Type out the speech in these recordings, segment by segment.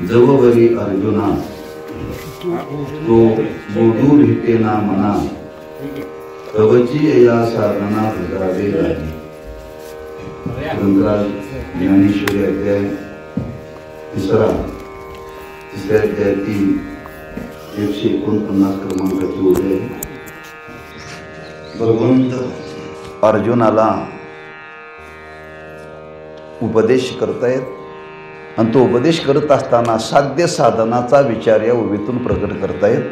जववरी अर्जुना तो बोधू भेटेना मना कवची या साधना भजावे लागली. ग्रंथराज ज्ञानेश्वरी अध्याय तिसऱ्या अध्यायातील 149 क्रमांकाची ओळ आहे. भगवंत अर्जुनाला उपदेश करतायत आणि तो उपदेश करत असताना साध्य साधनाचा विचार या ओवीतून प्रकट करतायत.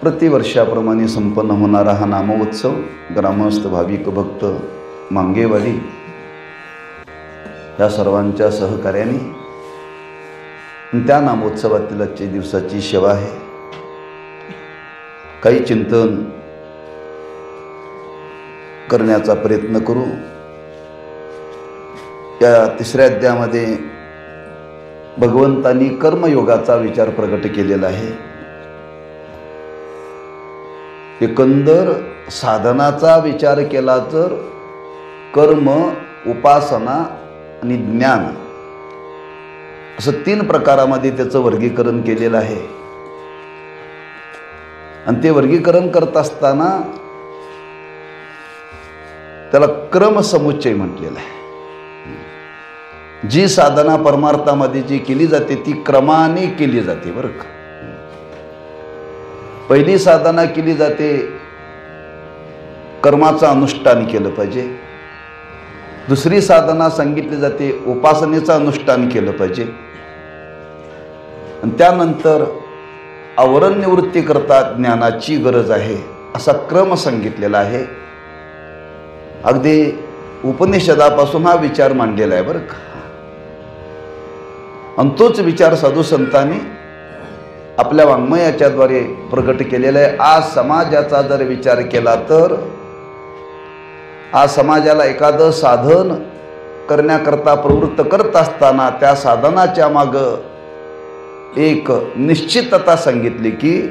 प्रतिवर्षाप्रमाणे संपन्न होणारा हा नामोत्सव ग्रामस्थ भाविक भक्त मांगेवाडी या सर्वांच्या सहकार्याने त्या नामोत्सवातील आजच्या दिवसाची सेवा आहे. काही चिंतन करण्याचा प्रयत्न करू. या तिसऱ्या अध्यायामध्ये भगवंतांनी कर्मयोगाचा विचार प्रकट केलेला आहे. एकंदर साधनाचा विचार केला तर कर्म, उपासना आणि ज्ञान असं 3 प्रकारामध्ये त्याचं वर्गीकरण केलेलं आहे. आणि ते वर्गीकरण करत असताना त्याला क्रमसमुच्चय म्हटलेला आहे. जी साधना परमार्थामध्ये जी केली जाते ती क्रमाने केली जाते बरं का. पहिली साधना केली जाते कर्माचं अनुष्ठान केलं पाहिजे. दुसरी साधना सांगितली जाते उपासनेचं अनुष्ठान केलं पाहिजे. आणि त्यानंतर आवरण निवृत्ती करता ज्ञानाची गरज आहे असा क्रम सांगितलेला आहे. अगदी उपनिषदापासून हा विचार मांडलेला आहे बरं का. आणि तोच विचार साधू संतांनी आपल्या वाङ्मयाच्याद्वारे प्रकट केलेला आहे. आज समाजाचा जर विचार केला तर आज समाजाला एखादं साधन करण्याकरता प्रवृत्त करत असताना त्या साधनाच्या मागं एक निश्चितता सांगितली की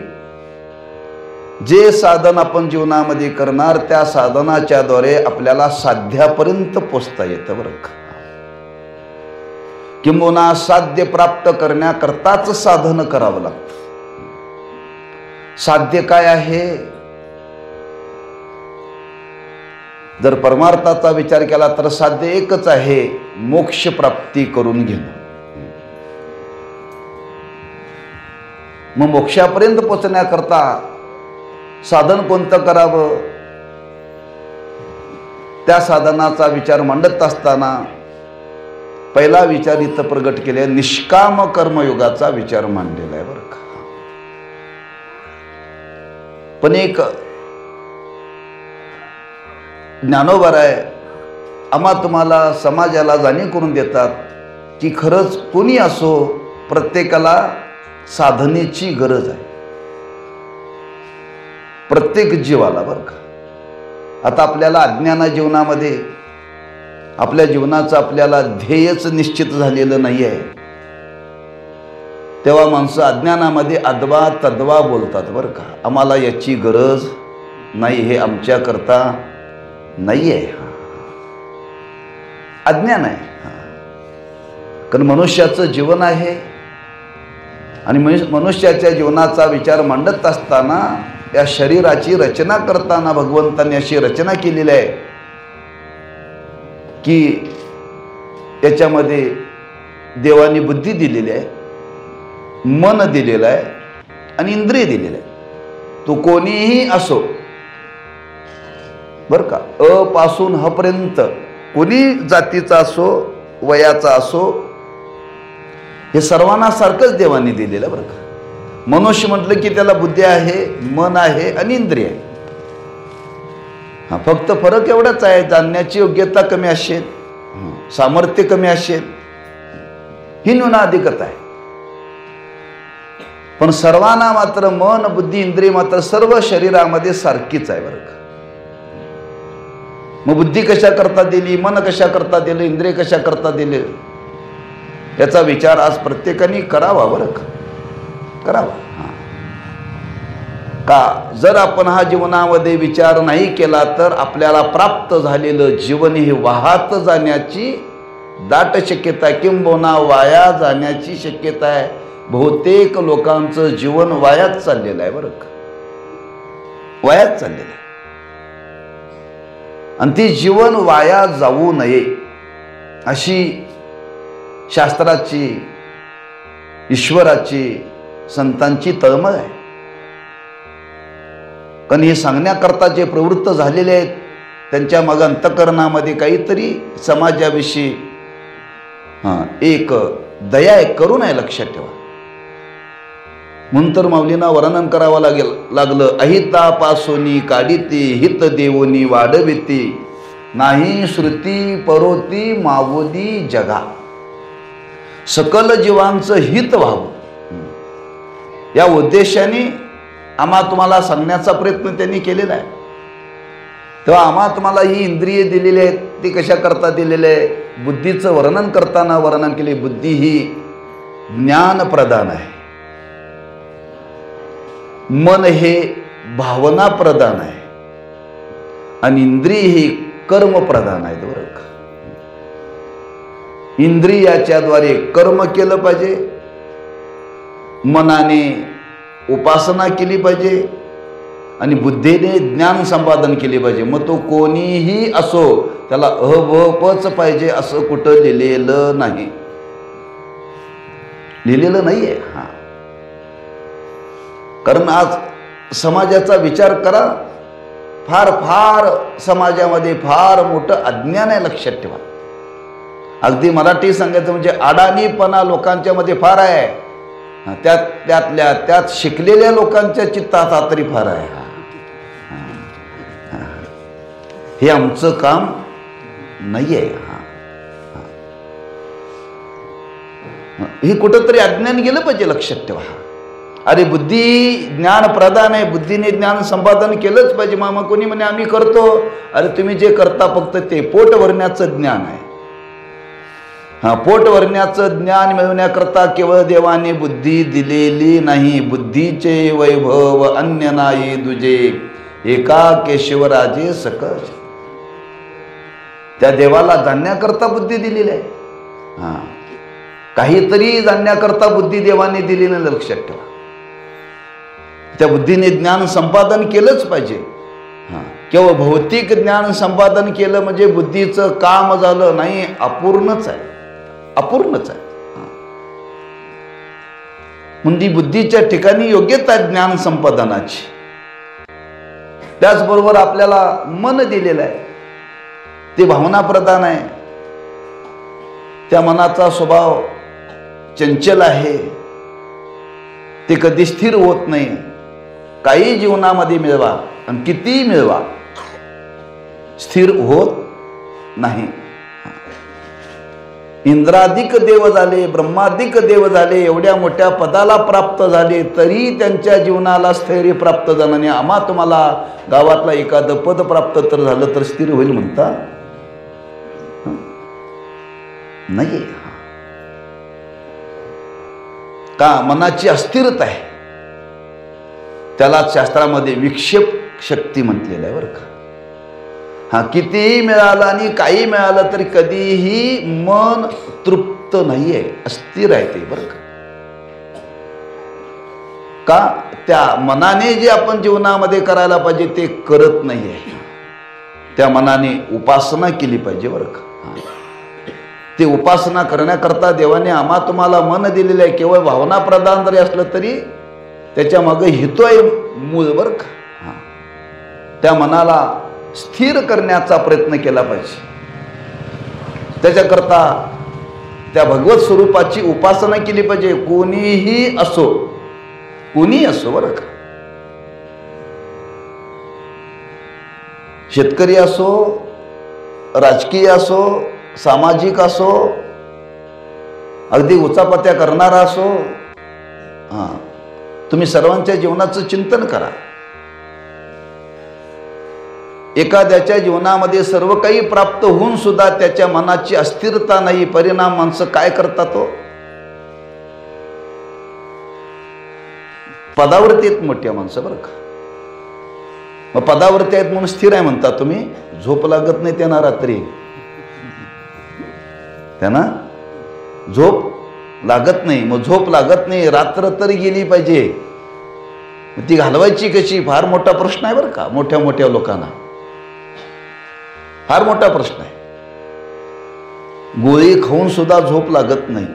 जे साधन आपण जीवनामध्ये करणार त्या साधनाच्याद्वारे आपल्याला साध्यापर्यंत पोचता येतं बरं का. किंबहुना साध्य प्राप्त करण्याकरताच साधन करावं लागतं. साध्य काय आहे? जर परमार्थाचा विचार केला तर साध्य एकच आहे, मोक्ष प्राप्ती करून घेणं. मग मोक्षापर्यंत पोचण्याकरता साधन कोणतं करावं? त्या साधनाचा विचार मांडत असताना पहिला विचार इथं प्रगट केले निष्काम कर्मयोगाचा विचार मांडलेला आहे बरं का. पण एक ज्ञानोबा आहे आम्हा तुम्हाला समाजाला जाणीव करून देतात की खरंच कोणी असो प्रत्येकाला साधनेची गरज आहे. प्रत्येक जीवाला बरं का. आता आपल्याला अज्ञाना जीवनामध्ये आपल्या जीवनाचं आपल्याला ध्येयच निश्चित झालेलं नाही आहे. तेव्हा माणसं अज्ञानामध्ये अद्वा तद्वा बोलतात बरं का. आम्हाला याची गरज नाही, हे आमच्याकरता नाही आहे. अज्ञान आहे. कारण मनुष्याचं जीवन आहे आणि मनुष्याच्या जीवनाचा विचार मांडत असताना या शरीराची रचना करताना भगवंतांनी अशी रचना केलेली आहे की याच्यामध्ये देवाने बुद्धी दिलेली आहे, मन दिलेलं आहे आणि इंद्रिय दिलेलं आहे. तो कोणीही असो बरं का, अ पासून ह पर्यंत कोणी जातीचा असो, वयाचा असो, हे सर्वांना सारखंच देवाने दिलेलं आहे बरं का. मनुष्य म्हटलं की त्याला बुद्धी आहे, मन आहे आणि इंद्रिय आहे. हा फक्त फरक एवढाच आहे, जाणण्याची योग्यता कमी असेल, सामर्थ्य कमी असेल, ही न्यूनाधिकता आहे. पण सर्वांना मात्र मन, बुद्धी, इंद्रिय मात्र सर्व शरीरामध्ये सारखीच आहे बरं का. मग बुद्धी कशा करता दिली, मन कशा करता दिलं, इंद्रिय कशा करता दिले, याचा विचार आज प्रत्येकाने करावा बरं का. करावा. का जर आपण हा जीवनामध्ये विचार नाही केला तर आपल्याला प्राप्त झालेलं जीवन हे वाहत जाण्याची दाट शक्यता आहे, किंबहुना वाया जाण्याची शक्यता आहे. बहुतेक लोकांचं जीवन वायाच चाललेलं आहे बरं का, वायाच चाललेलं आहे. आणि ती जीवन वाया जाऊ नये अशी शास्त्राची, ईश्वराची, संतांची तळमळ आहे. कारण हे सांगण्याकरता जे प्रवृत्त झालेले आहेत त्यांच्या मग अंतःकरणामध्ये काहीतरी समाजाविषयी एक दया आहे, करुणा आहे, लक्षात ठेवा. म्हणून तर माऊलींना वर्णन करावं लागलं. अहितापासोनी काढिते हित देवोनी वाढविते, नाही श्रुती परोती मावोदी जगा. सकल जीवांचं हित व्हावं या उद्देशाने आम्हा तुम्हाला सांगण्याचा प्रयत्न त्यांनी केलेला आहे. तेव्हा आम्हा तुम्हाला ही इंद्रिये दिलेली आहेत, ती कशा करता दिलेली आहे? बुद्धीचं वर्णन करताना वर्णन केले. बुद्धी ही ज्ञान प्रदान आहे, मन हे भावना प्रदान आहे आणि इंद्रिय ही कर्म प्रदान आहेत बरं का. इंद्रियाच्याद्वारे कर्म केलं पाहिजे, मनाने उपासना केली पाहिजे आणि बुद्धीने ज्ञान संपादन केले पाहिजे. मग तो कोणीही असो त्याला अभपच पाहिजे असं कुठं लिहिलेलं नाही, लिहिलेलं नाहीये. कारण आज समाजाचा विचार करा, फार फार समाजामध्ये फार मोठं अज्ञान आहे, लक्षात ठेवा. अगदी मराठी सांगायचं म्हणजे अडाणीपणा लोकांच्या मध्ये फार आहे. त्यात शिकलेल्या लोकांच्या चित्तात तरी फार आहे. हे आमचं काम नाही आहे. हे कुठंतरी अज्ञान गेलं पाहिजे, लक्षात ठेवा. अरे बुद्धी ज्ञान प्रदान आहे, बुद्धीने ज्ञान संपादन केलंच पाहिजे. मामा कोणी म्हणे आम्ही करतो. अरे तुम्ही जे करता फक्त ते पोट भरण्याचं ज्ञान आहे. पोट भरण्याचं ज्ञान मिळवण्याकरता केवळ देवाने बुद्धी दिलेली नाही. बुद्धीचे वैभव अन्य नाही दुजे, एका केशवराजे सकळ. त्या देवाला जाणण्याकरता बुद्धी दिलेली आहे. काहीतरी जाणण्याकरता बुद्धी देवाने दिली नाही, लक्षात ठेवा. त्या बुद्धीने ज्ञान संपादन केलंच पाहिजे. केवळ भौतिक ज्ञान संपादन केलं म्हणजे बुद्धीचं काम झालं नाही, अपूर्णच आहे, अपूर्णच आहे. म्हणजे बुद्धीच्या ठिकाणी योग्यता ज्ञान संपादनाची. त्याचबरोबर आपल्याला मन दिलेलं आहे, ते भावना प्रधान आहे. त्या मनाचा स्वभाव चंचल आहे, ते कधी स्थिर होत नाही. काही जीवनामध्ये मिळवा आणि किती मिळवा, स्थिर होत नाही. इंद्राधिक देव झाले, ब्रह्माधिक देव झाले, एवढ्या मोठ्या पदाला प्राप्त झाले तरी त्यांच्या जीवनाला स्थैर्य प्राप्त झालं नाही. आम्हा तुम्हाला गावातला एखादं पद प्राप्त तर झालं तर स्थिर होईल म्हणता नाही का? मनाची अस्थिरता आहे, त्याला शास्त्रामध्ये विक्षेप शक्ती म्हटलेलं आहे बरं का. कितीही मिळालं आणि काही मिळालं तरी कधीही मन तृप्त नाही आहे, अस्थिर आहे ते बरं का. त्या मनाने जे आपण जीवनामध्ये करायला पाहिजे ते करत नाही आहे. त्या मनाने उपासना केली पाहिजे बरं का. ते उपासना करण्याकरता देवाने आम्हा तुम्हाला मन दिलेलं आहे. केवळ भावना प्रदान जरी असलं तरी त्याच्या मागे हेतू आहे मूळ बरं का. त्या मनाला स्थिर करण्याचा प्रयत्न केला पाहिजे. त्याच्याकरता त्या भगवत स्वरूपाची उपासना केली पाहिजे. कोणीही असो, कोणीही असो बरं का. शेतकरी असो, राजकीय असो, सामाजिक असो, अगदी उचापत्या करणारा असो, तुम्ही सर्वांच्या जीवनाचं चिंतन करा. एखाद्याच्या जीवनामध्ये सर्व काही प्राप्त होऊन सुद्धा त्याच्या मनाची अस्थिरता नाही. परिणाम माणसं काय करतात? तो पदावरती आहेत मोठ्या माणसं बरं का. मग पदावरती आहेत म्हणून स्थिर आहे म्हणता तुम्ही? झोप लागत नाही त्यांना रात्री. त्यांना झोप लागत नाही. मग झोप लागत नाही, रात्र तरी गेली पाहिजे. ती घालवायची कशी, फार मोठा प्रश्न आहे बरं का. मोठ्या मोठ्या लोकांना फार मोठा प्रश्न आहे. गोळी खाऊन सुद्धा झोप लागत नाही.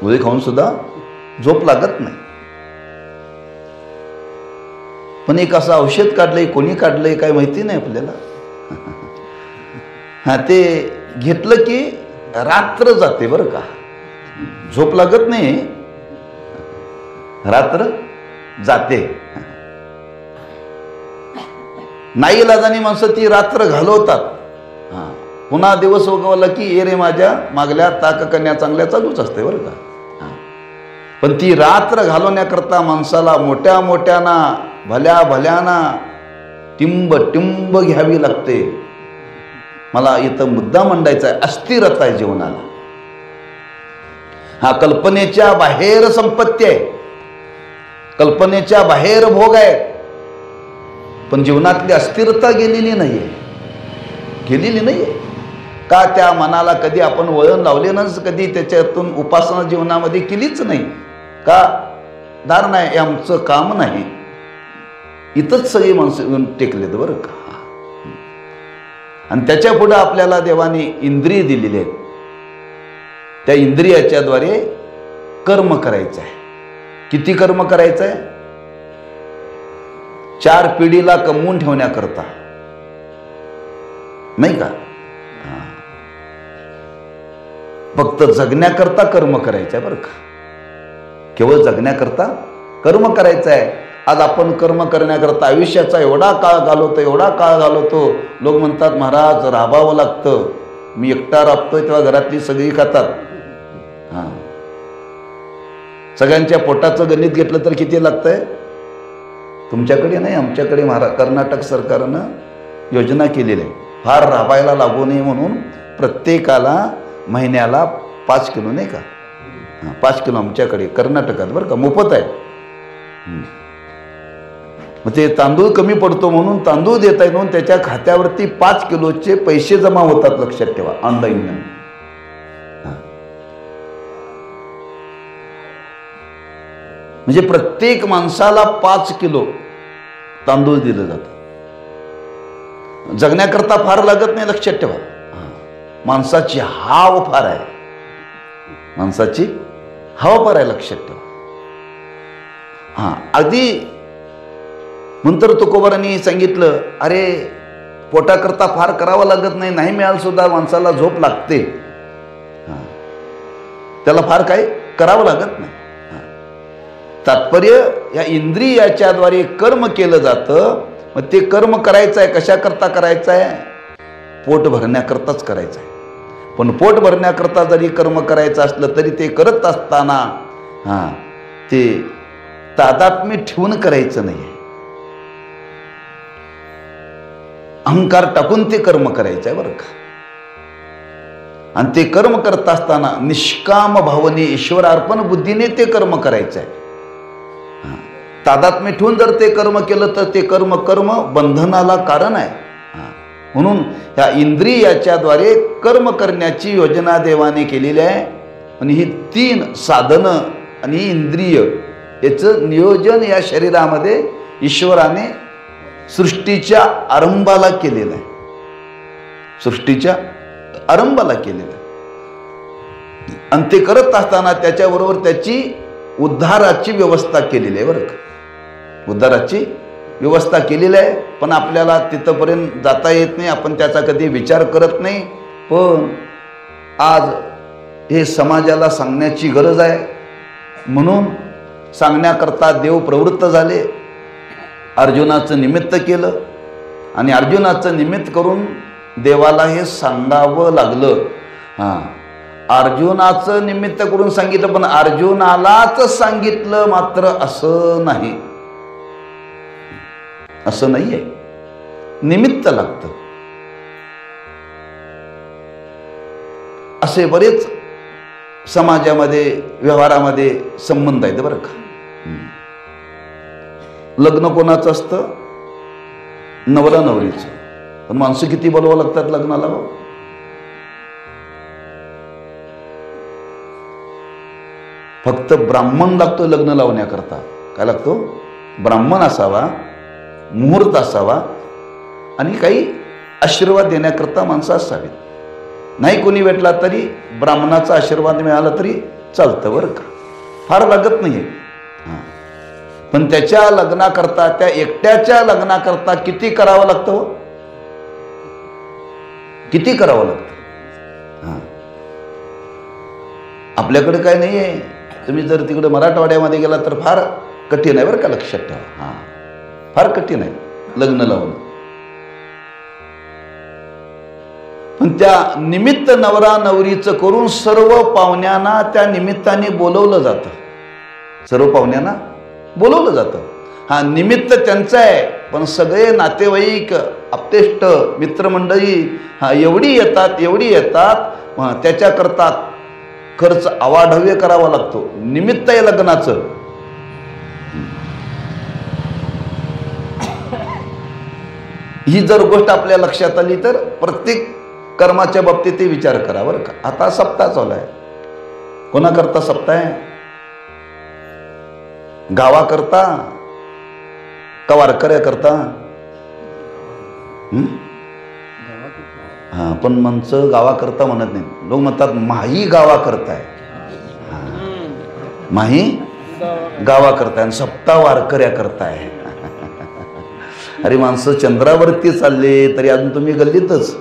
गोळी खाऊन सुद्धा झोप लागत नाही. पण एक असं औषध काढलंय, कोणी काढलंय काय माहिती नाही आपल्याला. हा, ते घेतलं की रात्र जाते बरं का. झोप लागत नाही, रात्र जाते. नाईलाजानी माणसं ती रात्र घालवतात. हा, पुन्हा दिवस उगवला की ये रे माझ्या मागल्या ताक कन्या चांगल्या चालूच असते बरं का. पण ती रात्र घालवण्याकरता माणसाला मोठ्या मोठ्याना भल्या भल्याना टिंब टिंब घ्यावी लागते. मला इथं मुद्दा मांडायचा आहे, अस्थिरता आहे जीवनाला. हा, कल्पनेच्या बाहेर संपत्ती आहे, कल्पनेच्या बाहेर भोग आहे, पण जीवनातली अस्थिरता गेलेली नाहीये, गेलेली नाहीये. का, त्या मनाला कधी आपण वळण लावले ना, कधी त्याच्यातून उपासना जीवनामध्ये केलीच नाही. का, दार नाही, हे आमचं काम नाही. इथंच सगळी माणसं येऊन टेकलेत बरं का. आणि त्याच्या पुढे आपल्याला देवाने इंद्रिय दिलेली आहेत. त्या इंद्रियाच्याद्वारे कर्म करायचं आहे. किती कर्म करायचं आहे? 4 पिढीला कमवून ठेवण्याकरता, नाही का. फक्त जगण्याकरता कर्म करायचं आहे बरं का. केवळ जगण्याकरता कर्म करायचं आहे. आज आपण कर्म करण्याकरता आयुष्याचा एवढा काळ घालवतो, एवढा काळ घालवतो. लोक म्हणतात महाराज राबावं लागतं. मी एकटा राबतोय तेव्हा घरातली सगळी खातात. हां, सगळ्यांच्या पोटाचं गणित घेतलं तर किती लागतंय? तुमच्याकडे नाही, आमच्याकडे कर्नाटक सरकारनं योजना केलेली आहे. फार राबायला लागू नये म्हणून प्रत्येकाला महिन्याला 5 किलो, नाही का. 5 किलो आमच्याकडे कर्नाटकात बरं का, मोफत आहे. मग ते तांदूळ कमी पडतो म्हणून तांदूळ देता येईल, म्हणून त्याच्या खात्यावरती 5 किलोचे पैसे जमा होतात. लक्षात ठेवा, ऑनलाईन. म्हणजे प्रत्येक माणसाला 5 किलो तांदूळ दिलं जातं. जगण्याकरता फार लागत नाही, लक्षात ठेवा. माणसाची हाव फार आहे, माणसाची हाव फार आहे, लक्षात ठेवा. हां, अगदी नंतर तुकोबारांनी सांगितलं, अरे पोटाकरता फार करावं लागत नाही, नाही मिळालं सुद्धा माणसाला झोप लागते. त्याला फार काही करावं लागत नाही. तात्पर्य या इंद्रियाच्याद्वारे कर्म केलं जातं. मग ते कर्म करायचं आहे, कशाकरता करायचं आहे? पोट भरण्याकरताच करायचं आहे. पण पोट भरण्याकरता जरी कर्म करायचं असलं तरी ते करत असताना ते तादात्म्य ठेवून करायचं नाही. अहंकार टाकून ते कर्म करायचं आहे बरं का. आणि ते कर्म करत असताना निष्काम भावने, ईश्वरार्पण बुद्धीने ते कर्म करायचं आहे. तादात्म्य ठेवून जर ते कर्म केलं तर ते कर्म बंधनाला कारण आहे. म्हणून ह्या इंद्रियाच्याद्वारे कर्म करण्याची योजना देवाने केलेली आहे. आणि ही 3 साधनं आणि ही इंद्रिय याचं नियोजन या शरीरामध्ये ईश्वराने सृष्टीच्या आरंभाला केलेलं आहे. सृष्टीच्या आरंभाला केलेलं आहे. आणि ते करत असताना त्याच्याबरोबर त्याची उद्धाराची व्यवस्था केलेली आहे बरं का. उद्धाराची व्यवस्था केलेली आहे. पण आपल्याला तिथंपर्यंत जाता येत नाही, आपण त्याचा कधी विचार करत नाही. पण आज हे समाजाला सांगण्याची गरज आहे, म्हणून सांगण्याकरता देव प्रवृत्त झाले. अर्जुनाचं निमित्त केलं आणि अर्जुनाचं निमित्त करून देवाला हे सांगावं लागलं. अर्जुनाचं निमित्त करून सांगितलं, पण अर्जुनालाच सांगितलं मात्र असं नाही. असं नाहीये, निमित्त लागतं. असे बरेच समाजामध्ये व्यवहारामध्ये संबंध आहेत बरं का. लग्न कोणाचं असतं? नवरा नवरीचं. पण माणसं किती बोलवावं लागतात लग्नाला. फक्त ब्राह्मण लागतो लग्न लावण्याकरता. काय लागतो? ब्राह्मण असावा, मुहूर्त असावा आणि काही आशीर्वाद देण्याकरता माणसं असावीत. नाही कोणी भेटला तरी ब्राह्मणाचा आशीर्वाद मिळाला तरी चालतं बरं का, फार लागत नाही आहे. हां, पण त्याच्या लग्नाकरता, त्या एकट्याच्या लग्नाकरता किती करावं लागतं? किती करावं लागतं? हां, आपल्याकडे काय नाही आहे. तुम्ही जर तिकडे मराठवाड्यामध्ये गेला तर फार कठीण आहे बरं का, लक्षात ठेवा. हां, फार कठीण आहे लग्न लावणं. पण त्या निमित्त नवरा नवरीचं करून सर्व पाहुण्यांना त्या निमित्ताने बोलवलं जातं. सर्व पाहुण्यांना बोलवलं जातं. हा निमित्त त्यांचं आहे, पण सगळे नातेवाईक, आप्तेष्ट, मित्रमंडळी एवढी येतात. त्याच्याकरता खर्च अवाढव्य करावा लागतो. निमित्त आहे लग्नाचं. ही जर गोष्ट आपल्या लक्षात आली तर प्रत्येक कर्माच्या बाबतीत ते विचार करा बरं का. आता सप्ताह चालू आहे. कोणाकरता सप्ताह आहे? गावाकरता का वारकऱ्याकरता? हां, पण माणसं गावाकरता म्हणत नाही. लोक म्हणतात माही गावाकरता आहे. माही गावाकरता आणि सप्ताह वारकऱ्याकरता आहे. अरे माणसं चंद्रावरती चालले तरी अजून तुम्ही गल्लीतच.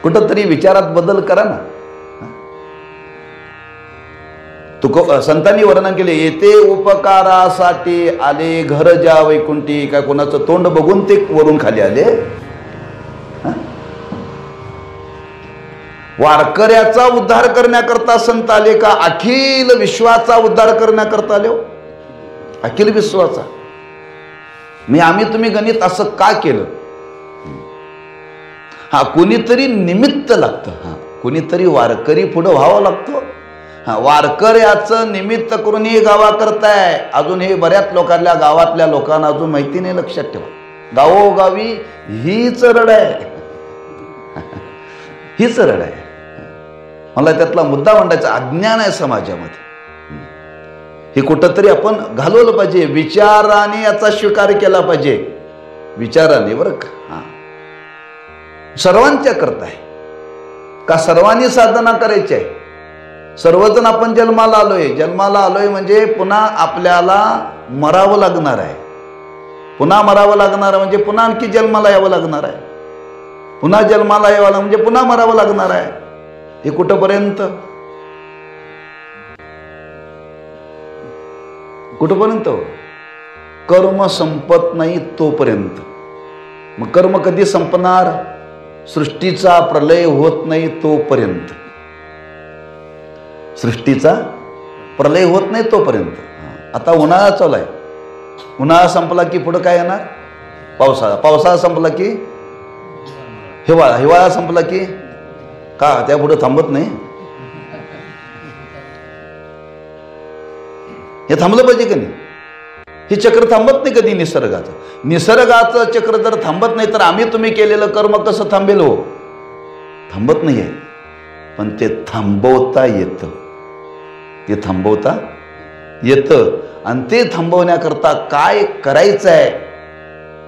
कुठं तरी विचारात बदल करा ना. संतांनी वर्णन केले, येते उपकारासाठी आले घर ज्या वैकुंठी. काय कोणाचं तोंड बघून ते वरून खाली आले? वारकऱ्याचा उद्धार करण्याकरता संत आले का अखिल विश्वाचा उद्धार करण्याकरता आले? अखिल विश्वाचा. मी आम्ही तुम्ही गणित असं का केलं? हा, कोणीतरी निमित्त लागतं. हा, कोणीतरी वारकरी पुढं व्हावं लागतो. हा, वारकऱ्याचं निमित्त करून हे गावा करताय. अजून हे बऱ्याच लोकांना, गावातल्या लोकांना अजून माहिती नाही. लक्षात ठेवा, गावोगावी हीच रड आहे. हीच रड आहे. मला त्यातला मुद्दा मांडायचा, अज्ञान आहे समाजामध्ये. हे कुठंतरी आपण घालवलं पाहिजे. विचाराने याचा स्वीकार केला पाहिजे. विचाराने बरं का. हा, सर्वांच्या करता आहे का? सर्वांनी साधना करायची आहे. सर्वजण आपण जन्माला आलोय म्हणजे पुन्हा आपल्याला मरावं लागणार आहे. पुन्हा मरावं लागणार म्हणजे पुन्हा आणखी जन्माला यावं लागणार आहे. पुन्हा जन्माला यावं म्हणजे पुन्हा मरावं लागणार आहे. हे कुठपर्यंत? कुठपर्यंत? कर्म संपत नाही तोपर्यंत. मग कर्म कधी संपणार? सृष्टीचा प्रलय होत नाही तोपर्यंत. सृष्टीचा प्रलय होत नाही तोपर्यंत. आता उन्हाळा चालू आहे. उन्हाळा संपला की पुढं काय येणार? पावसाळा. पावसाळा संपला की हिवाळा. हिवाळा संपला की का त्या पुढे थांबत नाही? हे थांबलं पाहिजे का नाही? हे चक्र थांबत नाही कधी निसर्गाचं. निसर्गाचं चक्र जर थांबत नाही तर आम्ही तुम्ही केलेलं कर्म कसं थांबेल? हो, थांबत नाही आहे. पण ते थांबवता येतं. ते थांबवता येतं. आणि ते थांबवण्याकरता काय करायचं आहे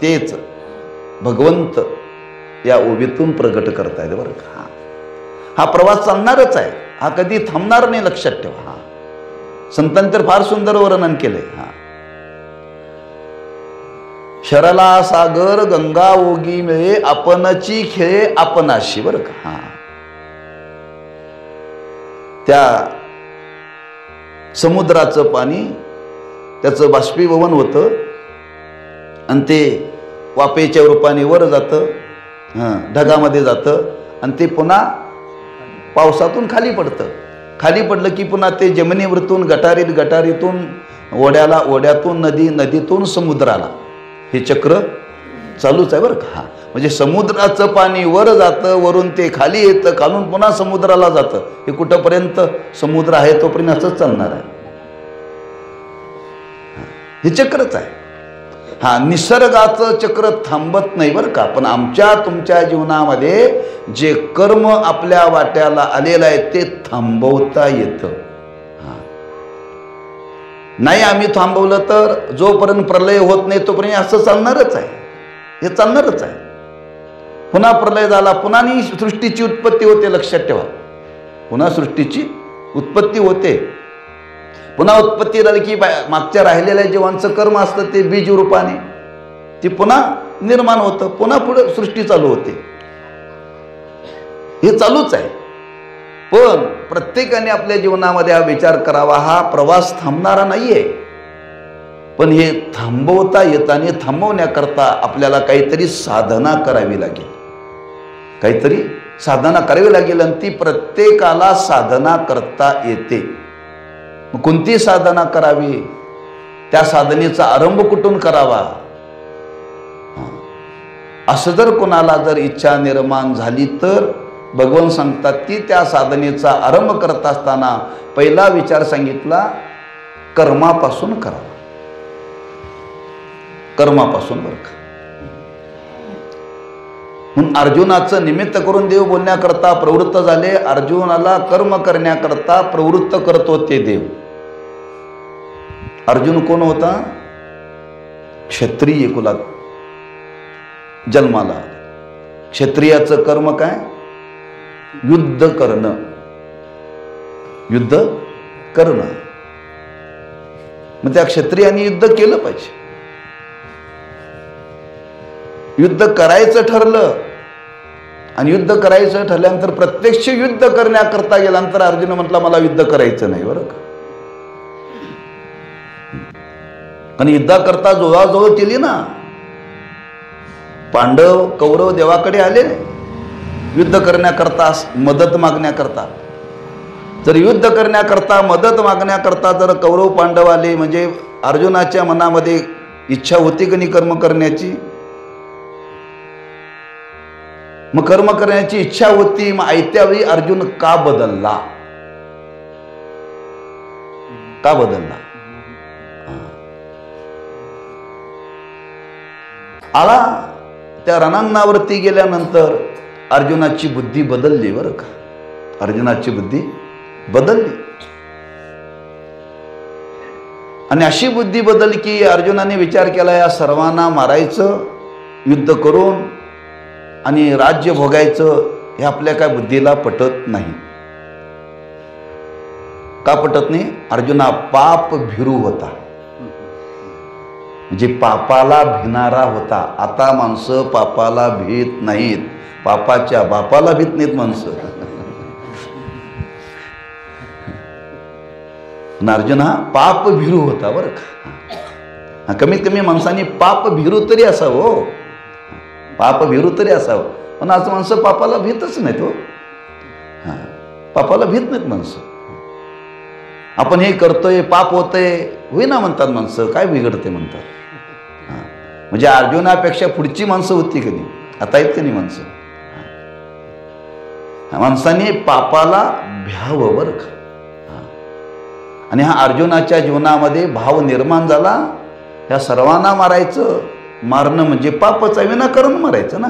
तेच भगवंत या ओवीतून प्रगट करतायत बरं का. हा प्रवास चालणारच आहे. हा कधी थांबणार नाही. लक्षात ठेवा. हा, संतांनी तर फार सुंदर वर्णन केलंय. हा, शरला सागर गंगा ओगी मिळे आपणची खेळे आपणाशी बरं का. हा, त्या समुद्राचं पाणी त्याचं बाष्पीभवन होतं आणि ते वाफेच्या रूपाने वर जातं, ढगामध्ये जातं आणि ते पुन्हा पावसातून खाली पडतं. खाली पडलं की पुन्हा ते जमिनीवरतून गटारीतून ओढ्यातून नदीतून समुद्राला. हे चक्र चालूच आहे बरं का. हा, म्हणजे समुद्राचं पाणी वर जातं, वरून ते खाली येतं, खालून पुन्हा समुद्राला जातं. हे कुठंपर्यंत समुद्र आहे तोपर्यंत असंच चालणार आहे. हे चक्रच आहे. हा, निसर्गाचं चक्र थांबत नाही बरं का. पण आमच्या तुमच्या जीवनामध्ये जे कर्म आपल्या वाट्याला आलेलं आहे ते थांबवता येतं. नाही आम्ही थांबवलं तर जोपर्यंत प्रलय होत नाही तोपर्यंत असं चालणारच आहे, हे चालणारच आहे. पुन्हा प्रलय झाला, पुन्हा सृष्टीची उत्पत्ती होते. लक्षात ठेवा, पुन्हा सृष्टीची उत्पत्ती होते. पुन्हा उत्पत्ती झाली की मागच्या राहिलेल्या जीवांचं कर्म असतं ते बीज रूपाने ती पुन्हा निर्माण होतं, पुन्हा पुढे सृष्टी चालू होते. हे चालूच आहे. पण प्रत्येकाने आपल्या जीवनामध्ये हा विचार करावा, हा प्रवास थांबणारा नाहीये. पण हे थांबवता येताना थांबवण्याकरता आपल्याला काहीतरी साधना करावी लागेल, काहीतरी साधना करावी लागेल. आणि ती प्रत्येकाला साधना करता येते. मग कोणती साधना करावी, त्या साधनेचा आरंभ कुठून करावा, असं जर कोणाला जर इच्छा निर्माण झाली तर भगवान सांगतात की त्या साधनेचा आरंभ करत असताना पहिला विचार सांगितला, कर्मापासून करावा. कर्मापासून बरं का. म्हणून अर्जुनाचं निमित्त करून देव बोलण्याकरता प्रवृत्त झाले. अर्जुनाला कर्म करण्याकरता प्रवृत्त करत होते देव. अर्जुन कोण होता? क्षत्रिय कुलात जन्माला. क्षत्रियाचं कर्म काय? युद्ध करणं, युद्ध करणं. मग त्या क्षत्रियांनी युद्ध केलं पाहिजे. युद्ध करायचं ठरलं आणि युद्ध करायचं ठरल्यानंतर प्रत्यक्ष युद्ध करण्याकरता गेल्यानंतर अर्जुन म्हटला मला युद्ध करायचं नाही बरं का. आणि युद्धाकरता जोराजोर केली ना. पांडव कौरव देवाकडे आले युद्ध करण्याकरता, मदत मागण्याकरता. जर युद्ध करण्याकरता मदत मागण्याकरता जर कौरव पांडव आले म्हणजे अर्जुनाच्या मनामध्ये इच्छा होती की नाही कर्म करण्याची? मग कर्म करण्याची इच्छा होती. मग ऐत्यावेळी अर्जुन का बदलला? का बदलला? आला त्या रणांगणावरती गेल्यानंतर अर्जुनाची बुद्धी बदलली बरं का. अर्जुनाची बुद्धी बदलली आणि अशी बुद्धी बदलली की अर्जुनाने विचार केला या सर्वांना मारायचं युद्ध करून आणि राज्य भोगायचं हे आपल्या काय बुद्धीला पटत नाही. का पटत नाही? अर्जुना पाप भिरू होता, म्हणजे पापाला भिणारा होता. आता माणसं पापाला भीत नाहीत, पापाच्या बापाला भीत नाहीत माणसं. अर्जुन हा पाप भिरू होता बरं का. कमीत कमी माणसांनी पाप भिरू तरी असावं, पाप भिरू तरी असावं. पण आज माणसं पापाला भीतच नाहीत हो. पापाला भीत नाहीत माणसं. आपण हे करतोय पाप होतंय होईना म्हणतात माणसं, काय बिघडते म्हणतात. म्हणजे अर्जुनापेक्षा पुढची माणसं होती की नाही, आता आहेत की नाही माणसं. माणसांनी पापाला भ्यावं बरं का. आणि हा अर्जुनाच्या जीवनामध्ये भाव निर्माण झाला. या सर्वांना मारायचं, मारणं म्हणजे पापच, विनाकारण मारायचं ना.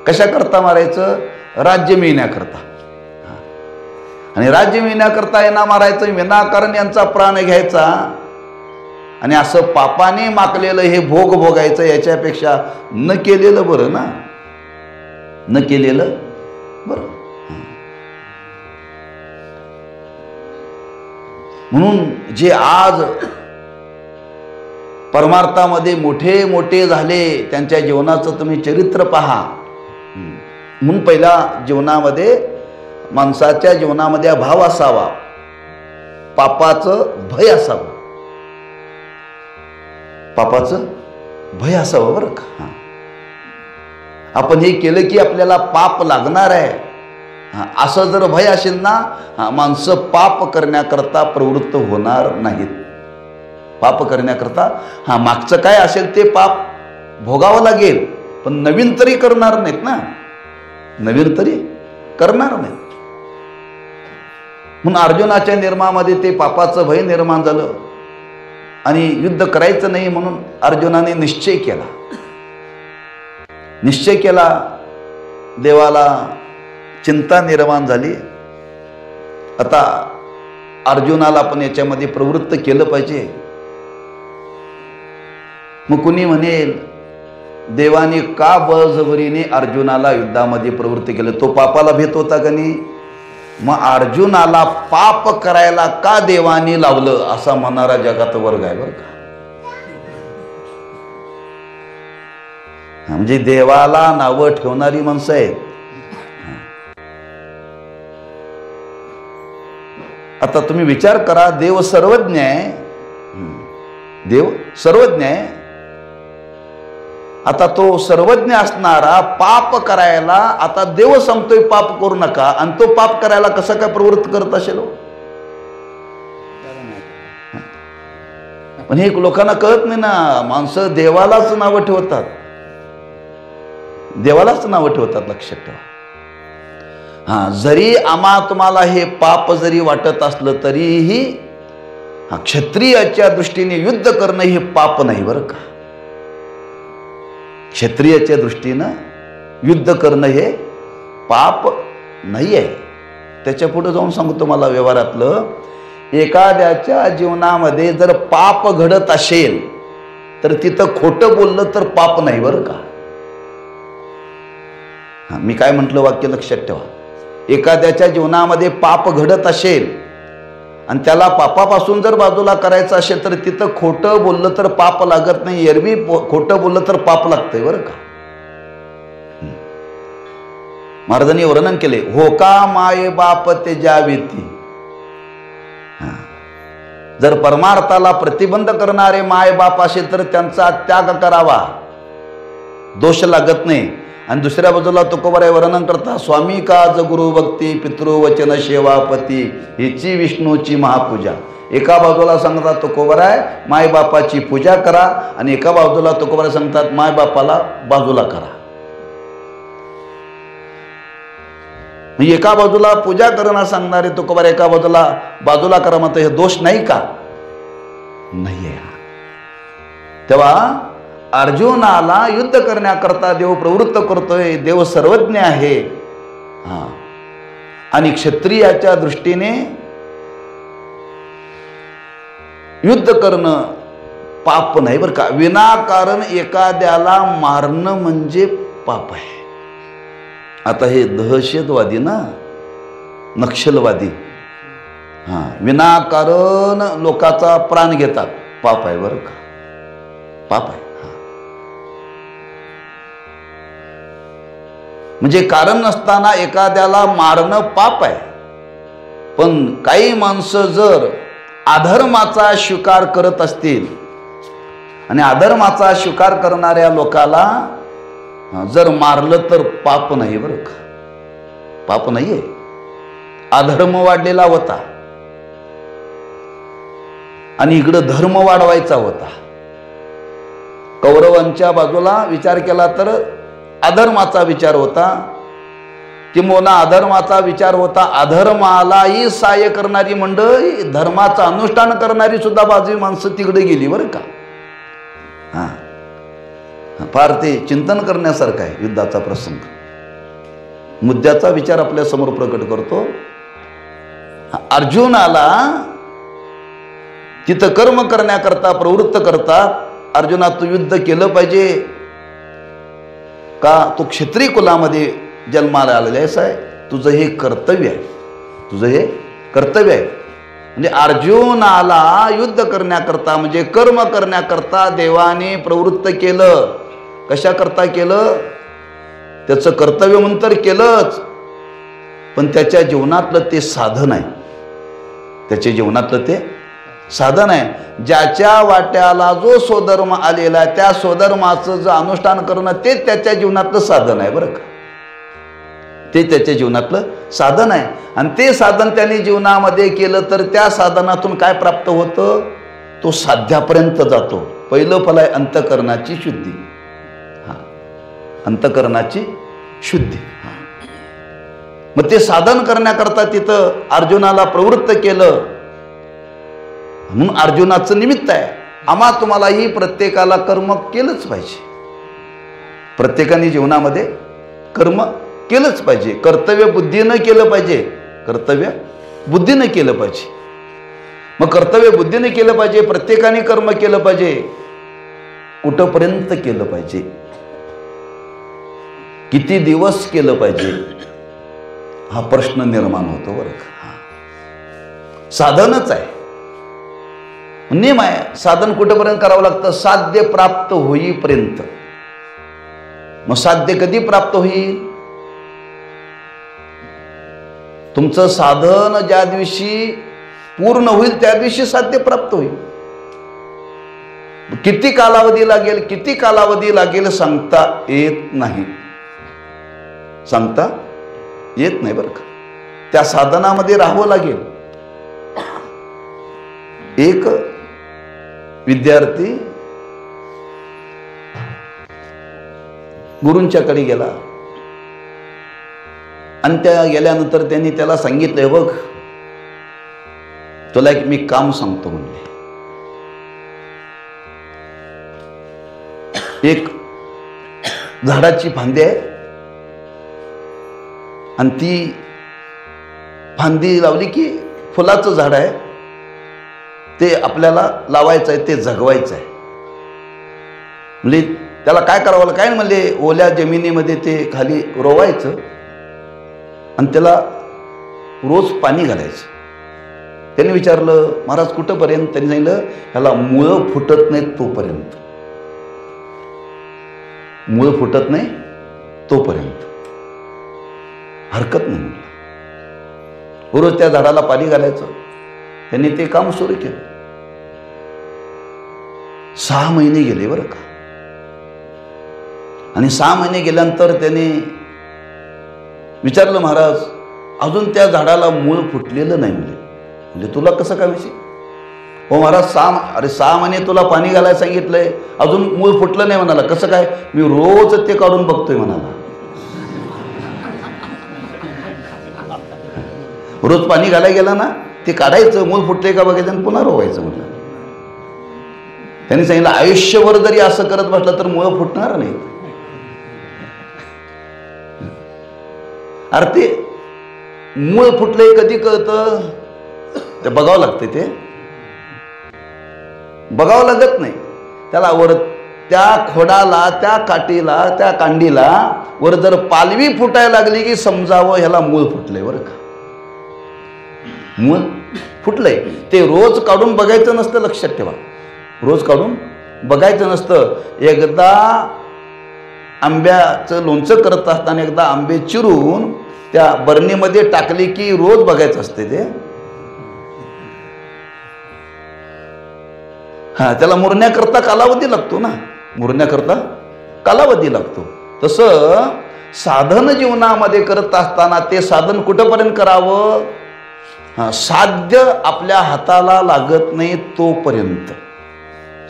कशा करता मारायचं? राज्य मिळण्याकरता. आणि राज्य मिळण्याकरता यांना मारायचं, विनाकारण यांचा प्राण घ्यायचा आणि असं पापाने माकलेलं हे भोग भोगायचं. याच्यापेक्षा न केलेलं बरं ना, न केलेलं बरं. म्हणून जे आज परमार्थामध्ये मोठे मोठे झाले त्यांच्या जीवनाचं तुम्ही चरित्र पहा. म्हणून पहिला जीवनामध्ये माणसाच्या जीवनामध्ये भाव असावा, पापाचं भय असावं, पापाचं भय असावं बरं का. आपण हे केलं की आपल्याला पाप लागणार आहे असं जर भय असेल ना, माणसं पाप करण्याकरता प्रवृत्त होणार नाहीत. पाप करण्याकरता मागचं काय असेल ते पाप भोगावं लागेल, पण नवीन तरी करणार नाहीत ना, नवीन तरी करणार नाहीत. म्हणून अर्जुनाच्या निर्मामध्ये ते पापाचं भय निर्माण झालं आणि युद्ध करायचं नाही म्हणून अर्जुनाने निश्चय केला. निश्चय केला, देवाला चिंता निर्माण झाली. आता अर्जुनाला पण याच्यामध्ये प्रवृत्त केलं पाहिजे. मग कुणी म्हणेल देवाने का बळजबरीने अर्जुनाला युद्धामध्ये प्रवृत्त केलं? तो पापाला भीत होता का नाही? मग अर्जुनाला पाप करायला का देवाने लावलं असा म्हणणारा जगात वर्ग आहे बरं का. म्हणजे देवाला नावं ठेवणारी माणसं आहेत. आता तुम्ही विचार करा, देव सर्वज्ञ आहे, देव सर्वज्ञ आहे. आता तो सर्वज्ञ असणारा पाप करायला, आता देव सांगतोय पाप करू नका, आणि तो पाप करायला कसं काय प्रवृत्त करत असेल? पण हे लोकांना कळत नाही ना. माणसं देवालाच नावं ठेवतात, देवालाच नावं ठेवतात. लक्षात ठेवा. जरी आम्हा तुम्हाला हे पाप जरी वाटत असलं तरीही क्षत्रियाच्या दृष्टीने युद्ध करणं हे पाप नाही बरं का. क्षत्रियाच्या दृष्टीनं युद्ध करणं हे पाप नाही आहे. त्याच्या पुढे जाऊन सांगतो मला व्यवहारातलं, एखाद्याच्या जीवनामध्ये जर पाप घडत असेल तर तिथं खोटं बोललं तर पाप नाही बरं का. मी काय म्हटलं वाक्य लक्षात ठेवा. एखाद्याच्या जीवनामध्ये पाप घडत असेल आणि त्याला पापापासून जर बाजूला करायचं असेल तर तिथं खोटं बोललं तर पाप लागत नाही. एरवी खोटं बोललं तर पाप लागतंय बरं का. महाराजांनी वर्णन केले, हो का माये बाप ते जावेती. जर परमार्थाला प्रतिबंध करणारे माय बाप असेल तर त्यांचा त्याग करावा, दोष लागत नाही. आणि दुसऱ्या बाजूला तुकोबाराय वर्णन करता, स्वामी काज गुरु भक्ती पितृवचन सेवापती हिची विष्णूची महापूजा. एका बाजूला सांगतात तुकोबाराय मायबापाची पूजा करा, आणि एका बाजूला तुकोबाराय सांगतात मायबापाला बाजूला करा. एका बाजूला पूजा करणं सांगणारे तुकोबाराय एका बाजूला करा म्हणतात. हे दोष नाही का? नाही आहे. तेव्हा अर्जुनाला युद्ध करण्याकरता देव प्रवृत्त करतोय. देव सर्वज्ञ आहे. आणि क्षत्रियाच्या दृष्टीने युद्ध करणं पाप नाही बरं का. विनाकारण एखाद्याला मारणं म्हणजे पाप आहे. आता हे दहशतवादी ना, नक्षलवादी, विनाकारण लोकांचा प्राण घेतात, पाप आहे बरं का, पाप आहे. म्हणजे कारण नसताना एखाद्याला मारणं पाप आहे. पण काही माणसं जर अधर्माचा स्वीकार करत असतील आणि अधर्माचा स्वीकार करणाऱ्या लोकाला जर मारलं तर पाप नाही बरं का, पाप नाहीये. अधर्म वाढलेला होता आणि इकडं धर्म वाढवायचा होता. कौरवांच्या बाजूला विचार केला तर अधर्माचा विचार होता, किंवा अधर्माचा विचार होता. अधर्मालाही सहाय्य करणारी मंडळी, धर्माचं अनुष्ठान करणारी सुद्धा बाजू माणसं तिकडे गेली बरं का. फार ते चिंतन करण्यासारखं आहे युद्धाचा प्रसंग. मुद्द्याचा विचार आपल्या समोर प्रकट करतो. अर्जुनाला तिथं कर्म करण्याकरता प्रवृत्त करतात. अर्जुना तू युद्ध केलं पाहिजे का? तू क्षत्रिय कुलामध्ये जन्माला आलेला आहेस, आहे तुझं हे कर्तव्य आहे, तुझं हे कर्तव्य आहे. म्हणजे अर्जुनाला युद्ध करण्याकरता म्हणजे कर्म करण्याकरता देवाने प्रवृत्त केलं. कशाकरता केलं? त्याचं कर्तव्य म्हणून तर केलंच, पण त्याच्या जीवनातलं ते साधन आहे. त्याच्या जीवनातलं ते साधन आहे. ज्याच्या वाट्याला जो स्वधर्म आलेला आहे त्या स्वधर्माचं जे अनुष्ठान करणं ते त्याच्या जीवनातलं साधन आहे बरं का. ते त्याच्या जीवनातलं साधन आहे. आणि ते साधन त्याने जीवनामध्ये केलं तर त्या साधनातून काय प्राप्त होतं? तो साध्यापर्यंत जातो. पहिलं फल आहे अंतःकरणाची शुद्धी. अंतःकरणाची शुद्धी. मग ते साधन करण्याकरता तिथं अर्जुनाला प्रवृत्त केलं म्हणून अर्जुनाचं निमित्त आहे. आम्हा तुम्हालाही प्रत्येकाला कर्म केलंच पाहिजे. प्रत्येकाने जीवनामध्ये कर्म केलंच पाहिजे. कर्तव्य बुद्धीनं केलं पाहिजे, कर्तव्य बुद्धीनं केलं पाहिजे. मग कर्तव्य बुद्धीने केलं पाहिजे, प्रत्येकाने कर्म केलं पाहिजे, कुठपर्यंत केलं पाहिजे, किती दिवस केलं पाहिजे, हा प्रश्न निर्माण होतो बरं का. साधनच आहे, नियम आहे. साधन कुठेपर्यंत करावं लागतं? साध्य प्राप्त होईपर्यंत. मग साध्य कधी प्राप्त होईल? तुमचं साधन ज्या दिवशी पूर्ण होईल त्या दिवशी साध्य प्राप्त होईल. किती कालावधी लागेल, किती कालावधी लागेल सांगता येत नाही, सांगता येत नाही बरं का. त्या साधनामध्ये राहावं लागेल. एक विद्यार्थी गुरूंच्याकडे गेला आणि त्या गेल्यानंतर त्यांनी त्याला सांगितलं, बघ तुला एक मी काम सांगतो म्हणले. एक झाडाची फांदी आहे आणि ती फांदी लावली की फुलाचं झाड आहे, ते आपल्याला लावायचं आहे, ते जगवायचं आहे. म्हणजे त्याला काय करावं, काय म्हणले, ओल्या जमिनीमध्ये ते खाली रोवायचं आणि त्याला रोज पाणी घालायचं. त्यांनी विचारलं, महाराज कुठंपर्यंत? त्यांनी सांगितलं, ह्याला मुळं फुटत नाहीत तोपर्यंत, मुळं फुटत नाही तोपर्यंत. हरकत नाही म्हटलं. रोज त्या झाडाला पाणी घालायचं. त्यांनी ते काम सुरू केलं. 6 महिने गेले बरं का. आणि 6 महिने गेल्यानंतर त्याने विचारलं, महाराज अजून त्या झाडाला मूळ फुटलेलं नाही म्हणजे तुला कसं काय विषय? हो महाराज 6 महिने तुला पाणी घालायला सांगितलंय, अजून मूळ फुटलं नाही म्हणाला. कसं काय? मी रोज ते काढून बघतोय म्हणाला. रोज पाणी घालायला गेला ना, ते काढायचं, मूळ फुटले का बघायचं आणि पुन्हा रोवायचं म्हटलं. त्यांनी सांगितलं, आयुष्यभर जरी असं करत बसलं तर मुळं फुटणार नाही. अरे ते मूळ फुटलंय कधी कळतं? ते बघावं लागते, ते बघावं लागत नाही. त्याला वर त्या खोडाला, त्या काठीला, त्या कांडीला वर जर पालवी फुटायला लागली की समजावं ह्याला मूळ फुटलंय बरं का. मूळ फुटलंय. ते रोज काढून बघायचं नसतं, लक्षात ठेवा. रोज काढून बघायचं नसतं. एकदा आंब्याचं लोणचं करत असताना एकदा आंबे चिरून त्या बरणीमध्ये टाकली की रोज बघायचं असते ते. त्याला मुरण्याकरता कालावधी लागतो ना, मुरण्याकरता कालावधी लागतो. तसं साधन जीवनामध्ये करत असताना ते साधन कुठंपर्यंत करावं? साध्य आपल्या हाताला लागत नाही तोपर्यंत,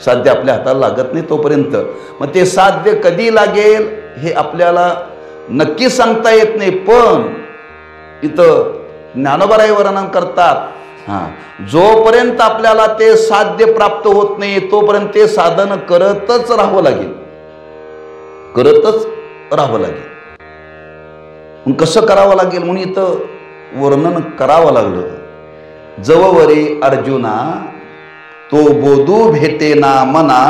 साध्य आपल्या हाताला लागत नाही तोपर्यंत. मग ते साध्य कधी लागेल हे आपल्याला नक्की सांगता येत नाही. पण इथं ज्ञानोबाराय वर्णन करतात, जोपर्यंत आपल्याला ते साध्य प्राप्त होत नाही तोपर्यंत ते साधन करतच राहावं लागेल, करतच राहावं लागेल. मग कसं करावं लागेल म्हणून इथं वर्णन करावं लागलं. जववरे अर्जुना तो बोधू भेटे ना मना,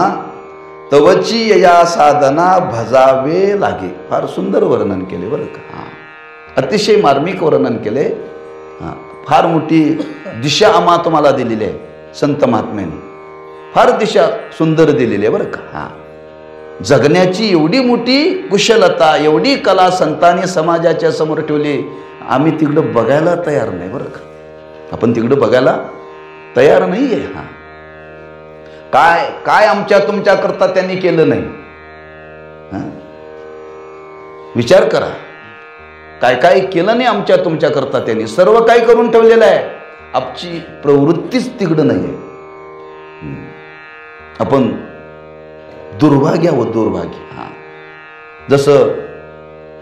तवची या साधना भजावे लागे. फार सुंदर वर्णन केले बरं का. अतिशय मार्मिक वर्णन केले. फार मोठी दिशा आम्हा तुम्हाला दिलेली आहे संत महात्म्याने. फार दिशा सुंदर दिलेली आहे बरं का. जगण्याची एवढी मोठी कुशलता, एवढी कला संतांनी समाजाच्या समोर ठेवली. आम्ही तिकडं बघायला तयार नाही बरं का. आपण तिकडं बघायला तयार नाही आहे. काय काय आमच्या तुमच्या करता त्यांनी केलं नाही. विचार करा, काय काय केलं नाही आमच्या तुमच्या करता त्यांनी. सर्व काही करून ठेवलेलं आहे. आमची प्रवृत्तीच तिकडं नाही आहे. आपण दुर्भाग्य आहोत, दुर्भाग्य. जसं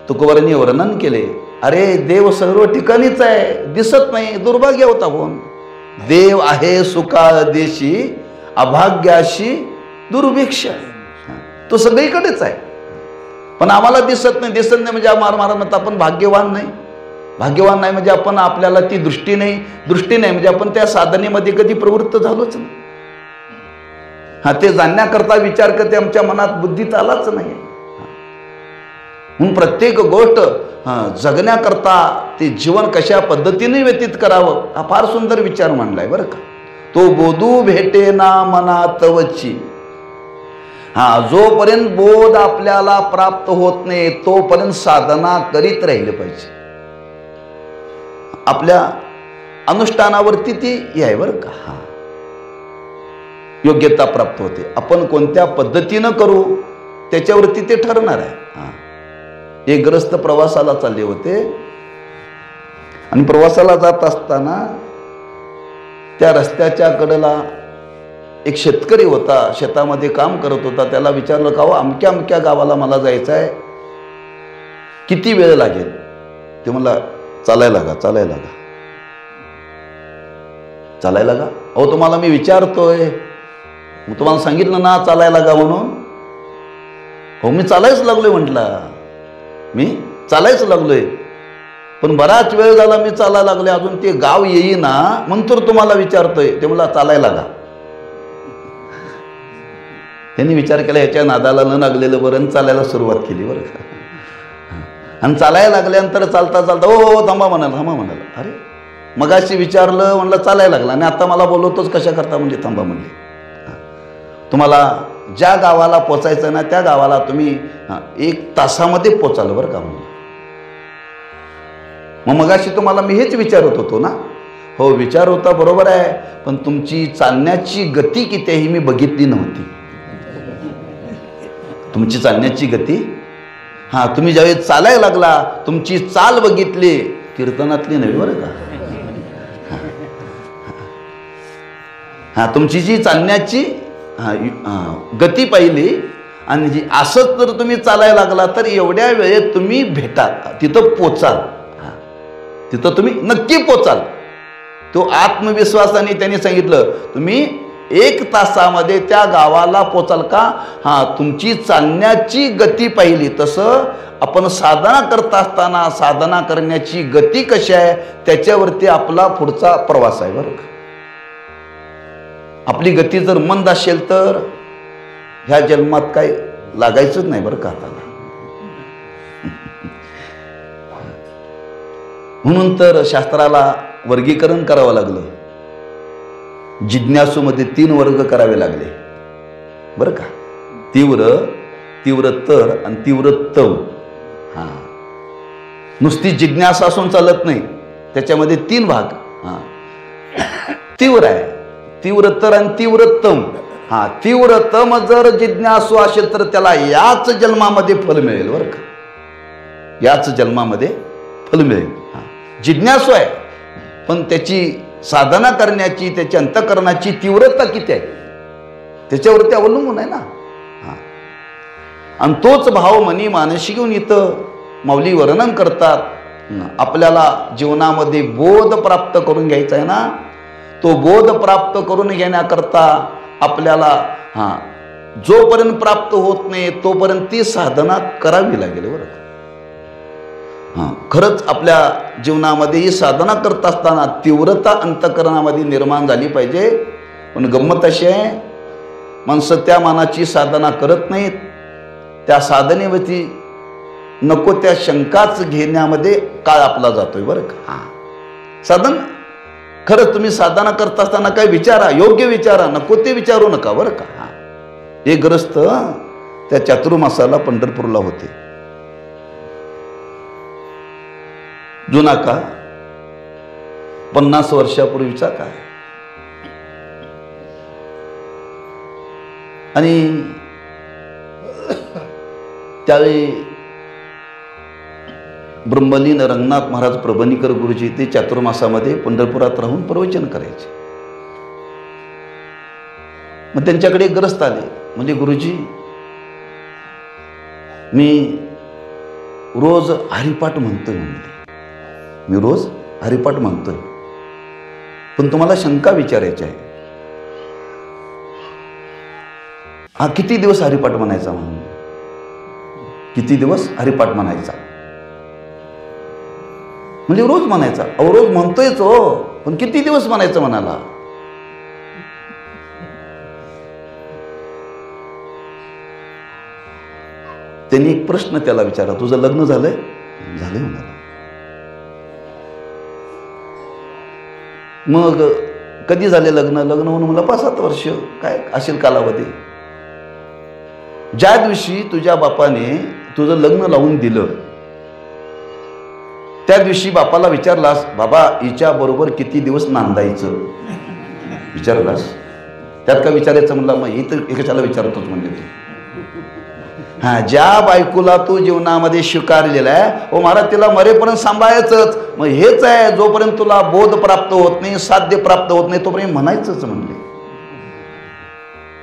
तुकोबारांनी वर्णन केले, अरे देव सर्व ठिकाणीच आहे, दिसत नाही. दुर्भाग्य होत आपण. देव आहे सुका देशी, अभाग्याशी दुर्भिक्ष. तो सगळीकडेच आहे पण आम्हाला दिसत नाही. दिसत नाही म्हणजे महाराज म्हणतात आपण भाग्यवान नाही. भाग्यवान नाही म्हणजे आपण आपल्याला ती दृष्टी नाही म्हणजे आपण त्या साधनेमध्ये कधी प्रवृत्त झालोच नाही. ते जाणण्याकरता विचार करते आमच्या मनात बुद्धीत आलाच नाही. म्हणून प्रत्येक गोष्ट जगण्याकरता ते जीवन कशा पद्धतीने व्यतीत करावं हा फार सुंदर विचार मांडलाय बरं का. तो बोधू भेटे ना मना तवची. जोपर्यंत बोध आपल्याला प्राप्त होत नाही तोपर्यंत साधना करीत राहिले पाहिजे. आपल्या अनुष्ठानावरती ती आहे बरं का. योग्यता प्राप्त होते. आपण कोणत्या पद्धतीनं करू त्याच्यावरती ते ठरणार आहे. एक ग्रस्त प्रवासाला चालले होते आणि प्रवासाला जात असताना त्या रस्त्याच्या कडेला एक शेतकरी होता, शेतामध्ये काम करत होता. त्याला विचारलं का हो अमक्या अमक्या गावाला मला जायचं आहे, किती वेळ लागेल? ते मला चालायला लागा. अहो तुम्हाला मी विचारतोय, मग तुम्हाला सांगितलं ना चालायला लागा म्हणून. हो मी चालायच लागलोय पण बराच वेळ झाला मी चालायला लागले, अजून ते गाव येईना म्हणून तर तुम्हाला विचारतोय. ते मला चालायला लागा. त्यांनी विचार केला ह्याच्या नादाला न लागलेलं बरं, चालायला सुरुवात केली बरं का. आणि चालायला लागल्यानंतर चालता हो थांबा म्हणाला. अरे मगाशी विचारलं म्हणलं चालायला लागला आणि आता मला बोलवतोच कशा करता म्हणजे थांबा म्हणले. तुम्हाला ज्या गावाला पोचायचं ना त्या गावाला तुम्ही 1 तासामध्ये पोचाल बरं का म्हणलं. मग मगाशी तुम्हाला मी हेच विचारत होतो ना. हो विचार होता बरोबर आहे, पण तुमची चालण्याची गती किती आहे ही मी बघितली नव्हती. तुमची चालण्याची गती तुम्ही ज्यावेळेस चालायला लागला तुमची चाल बघितली, कीर्तनातली नव्हे बरं का. तुमची जी चालण्याची गती पाहिली आणि जी असंच जर तुम्ही चालायला लागला तर एवढ्या वेळेत तुम्ही भेटाल, तिथं पोचाल, तिथं तुम्ही नक्की पोचाल. तो आत्मविश्वासाने त्यांनी सांगितलं तुम्ही 1 तासामध्ये त्या गावाला पोचाल का. तुमची चालण्याची गती पाहिली. तसं आपण साधना करत असताना साधना करण्याची गती कशी आहे त्याच्यावरती आपला पुढचा प्रवास आहे बरं का. आपली गती जर मंद असेल तर ह्या जन्मात काय लागायचंच नाही बरं का हाताला. म्हणून तर शास्त्राला वर्गीकरण करावं लागलं. जिज्ञासूमध्ये 3 वर्ग करावे लागले बरं का. तीव्रतर आणि तीव्रतम. नुसती जिज्ञासा असून चालत नाही, त्याच्यामध्ये 3 भाग. तीव्र आहे, तीव्रतर आणि तीव्रतम. तीव्रतम जर जिज्ञासू असेल तर त्याला याच जन्मामध्ये फल मिळेल बरं का. याच जन्मामध्ये फल मिळेल. जिज्ञासू आहे पण त्याची साधना करण्याची त्याची अंतःकरणाची तीव्रता किती आहे त्याच्यावरती अवलंबून आहे ना. आणि तोच भाव मनी मानशी घेऊन इथं माऊली वर्णन करतात. आपल्याला जीवनामध्ये बोध प्राप्त करून घ्यायचा आहे ना. तो बोध प्राप्त करून घेण्याकरता आपल्याला जोपर्यंत प्राप्त होत नाही तोपर्यंत ती साधना करावी लागेल बरं. खरंच आपल्या जीवनामध्ये ही साधना करत असताना तीव्रता अंतःकरणामध्ये निर्माण झाली पाहिजे. पण गंमत अशी आहे माणसं त्या मानाची साधना करत नाहीत. त्या साधनेवरती नको त्या शंकाच घेण्यामध्ये काळ आपला जातोय बरं का. साधन खरंच तुम्ही साधना करत असताना काय विचारा, योग्य विचारा, नको ते विचारू नका बरं का. एक ग्रस्त त्या चातुर्मासाला पंढरपूरला होते. जुना काळ 50 वर्षापूर्वीचा काळ. आणि त्यावेळी ब्रह्मलीन रंगनाथ महाराज प्रभणीकर गुरुजी ते चातुर्मासामध्ये पंढरपुरात राहून प्रवचन करायचे. मग त्यांच्याकडे एक ग्रस्त आले, म्हणजे गुरुजी मी रोज हरिपाठ म्हणतोय म्हणले. मी रोज हरिपाठ म्हणतोय पण तुम्हाला शंका विचारायची आहे. किती दिवस हरिपाठ म्हणायचा म्हणून. किती दिवस हरिपाठ म्हणायचा. म्हणजे रोज म्हणायचा. अहो रोज म्हणतोयच हो, पण किती दिवस म्हणायचं म्हणाला. त्यांनी एक प्रश्न त्याला विचारला, तुझं लग्न झालंय? झालंय म्हणाला. मग कधी झाले लग्न? लग्न म्हणून मला 5-7 वर्ष काय असेल कालावधी. ज्या दिवशी तुझ्या बापाने तुझं लग्न लावून दिलं त्या दिवशी बापाला विचारलास, बाबा हिच्या बरोबर किती दिवस नांदायचं? विचारलास? त्यात काय विचारायचं म्हणला, मग ही तर कशाला विचारतोच म्हणले तू. हा, ज्या बायकोला तू जीवनामध्ये स्वीकारलेला आहे, ओ महाराज तिला मरेपर्यंत सांभाळायचंच. मग हेच आहे, जोपर्यंत तुला बोध प्राप्त होत नाही, साध्य प्राप्त होत नाही, तोपर्यंत म्हणायचंच म्हणले,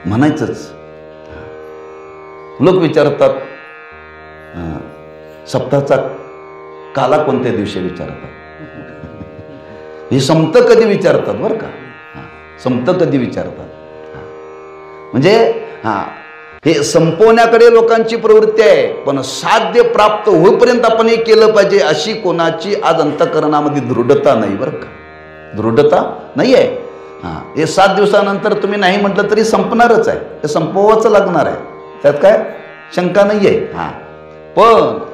म्हणायचंच. लोक विचारतात सप्ताहाचा काला कोणत्या दिवशी विचारतात. हे संपत कधी विचारतात बरं का. संपत कधी विचारतात म्हणजे हे संपवण्याकडे लोकांची प्रवृत्ती आहे, पण साध्य प्राप्त होईपर्यंत आपण हे केलं पाहिजे अशी कोणाची आज अंतःकरणामध्ये दृढता नाही बरं का. दृढता नाही आहे. हे 7 दिवसानंतर तुम्ही नाही म्हटलं तरी संपणारच आहे, ते संपवावंच लागणार आहे, त्यात काय शंका नाही आहे. पण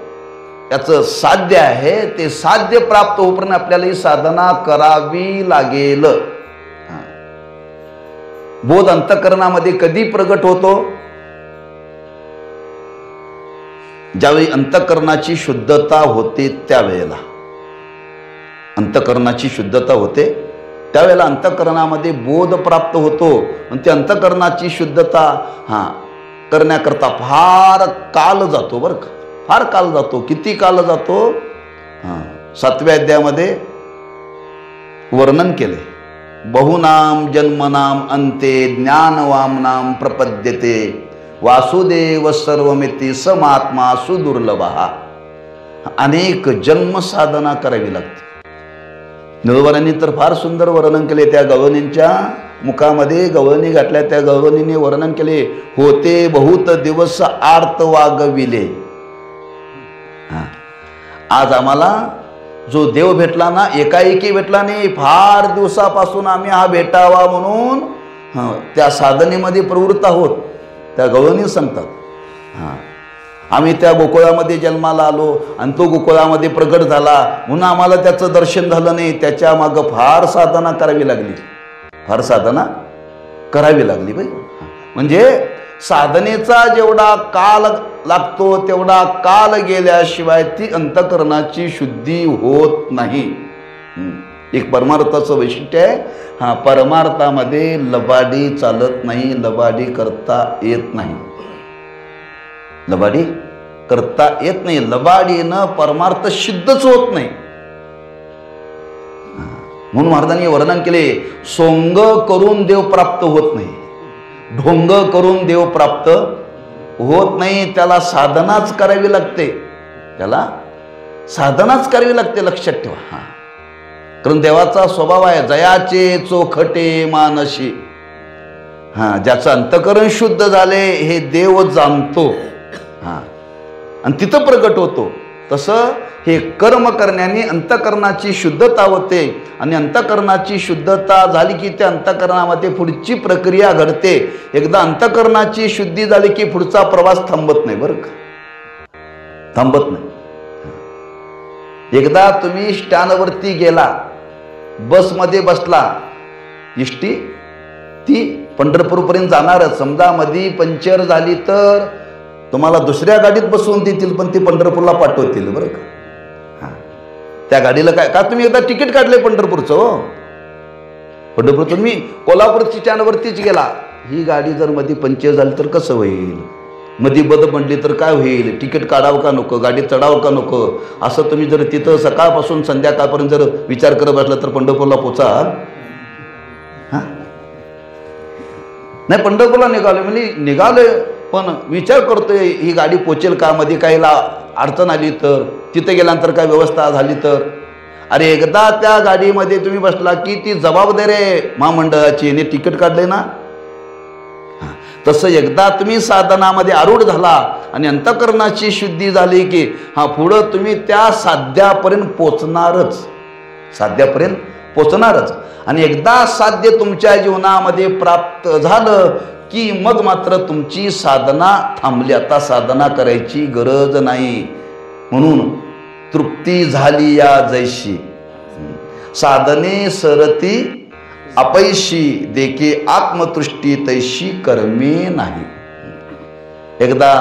याचं साध्य आहे, ते साध्य प्राप्त होईपर्यंत आपल्याला ही साधना करावी लागेल. बोध अंतःकरणामध्ये कधी प्रगट होतो? ज्यावेळी अंतःकरणाची शुद्धता होते त्यावेळेला. अंतःकरणाची शुद्धता होते त्यावेळेला अंतःकरणामध्ये बोध प्राप्त होतो. आणि त्या अंतःकरणाची शुद्धता करण्याकरता फार काल जातो बरं का, फार काल जातो. किती काल जातो? 7व्या अध्यायामध्ये वर्णन केले. बहुनाम जन्मनाम अंते ज्ञानवामनाम प्रपद्यते वासुदेव सर्वमिती समात्मा सुदुर्लभा. अनेक जन्म साधना करावी लागते. निळवरांनी तर फार सुंदर वर्णन केले. त्या गवळणींच्या मुखामध्ये गवळणी घातल्या, त्या गवळणीने वर्णन केले, होते बहुत दिवस आर्त वागविले. आज आम्हाला जो देव भेटला ना, एकाएकी भेटला नाही, फार दिवसापासून आम्ही हा भेटावा म्हणून त्या साधनेमध्ये प्रवृत्त आहोत. त्या गवळणी सांगतात, आम्ही त्या गोकुळामध्ये जन्माला आलो आणि तो गोकुळामध्ये प्रगट झाला म्हणून आम्हाला त्याचं दर्शन झालं नाही. त्याच्या मागं फार साधना करावी लागली, फार साधना करावी लागली बाई. म्हणजे साधनेचा जेवढा काल लागतो तेवढा काल गेल्याशिवाय ती अंतःकरणाची शुद्धी होत नाही. एक परमार्थाचं वैशिष्ट्य आहे, परमार्थामध्ये लबाडी चालत नाही, लबाडी करता येत नाही, लबाडी करता येत नाही. लबाडीनं परमार्थ सिद्धच होत नाही. म्हणून महाराजांनी वर्णन केले, सोंग करून देव प्राप्त होत नाही, ढोंग करून देव प्राप्त होत नाही. त्याला साधनाच करावी लागते, त्याला साधनाच करावी लागते, लक्षात ठेवा. कारण देवाचा स्वभाव आहे जयाचे चोखटे मानशी. ज्याचं अंतःकरण शुद्ध झाले हे देव जाणतो आणि तिथं प्रगट होतो. तसं हे कर्म करण्याने अंतःकरणाची शुद्धता होते आणि अंतःकरणाची शुद्धता झाली की त्या अंतःकरणामध्ये पुढची प्रक्रिया घडते. एकदा अंतःकरणाची शुद्धी झाली की पुढचा प्रवास थांबत नाही बरं का, थांबत नाही. एकदा तुम्ही स्टँडवरती गेला, बसमध्ये बसला, इष्टी ती पंढरपूरपर्यंत जाणारच. समजा मध्ये पंक्चर झाली तर तुम्हाला दुसऱ्या गाडीत बसवून देतील, पण ती पंढरपूरला पाठवतील बरं का. त्या गाडीला काय का तुम्ही एकदा तिकीट काढले पंढरपूरचं? हो, पंढरपूरचं तुम्ही कोल्हापूरची स्टँडवरतीच गेला, ही गाडी जर मध्ये पंक्चर झाली तर कसं होईल, मध्ये बद पडली तर काय होईल, तिकीट काढावं का नको, गाडीत चढावं का नको, असं तुम्ही जर तिथं सकाळपासून संध्याकाळपर्यंत जर विचार करत बसला तर पंढरपूरला पोचाल? नाही, पंढरपूरला निघालो म्हणजे निघालोय, पण विचार करतोय ही गाडी पोचेल का, मध्ये काहीला अडचण आली तर, तिथे गेल्यानंतर काय व्यवस्था झाली तर. अरे एकदा त्या गाडीमध्ये तुम्ही बसला की ती जबाबदारी आहे महामंडळाची, तिकीट काढले ना. तसं एकदा तुम्ही साधनामध्ये आरूढ झाला आणि अंतःकरणाची शुद्धी झाली की पुढं तुम्ही त्या साध्यापर्यंत पोचणारच आणि एकदा साध्य तुमच्या जीवनामध्ये प्राप्त झालं की मग मात्र तुमची साधना थांबली, आता साधना करायची गरज नाही. म्हणून तृप्ती झाली या जैशी, साधने सरती अपैशी, देखे आत्मतृष्टी तैशी कर्मे नाही. एकदा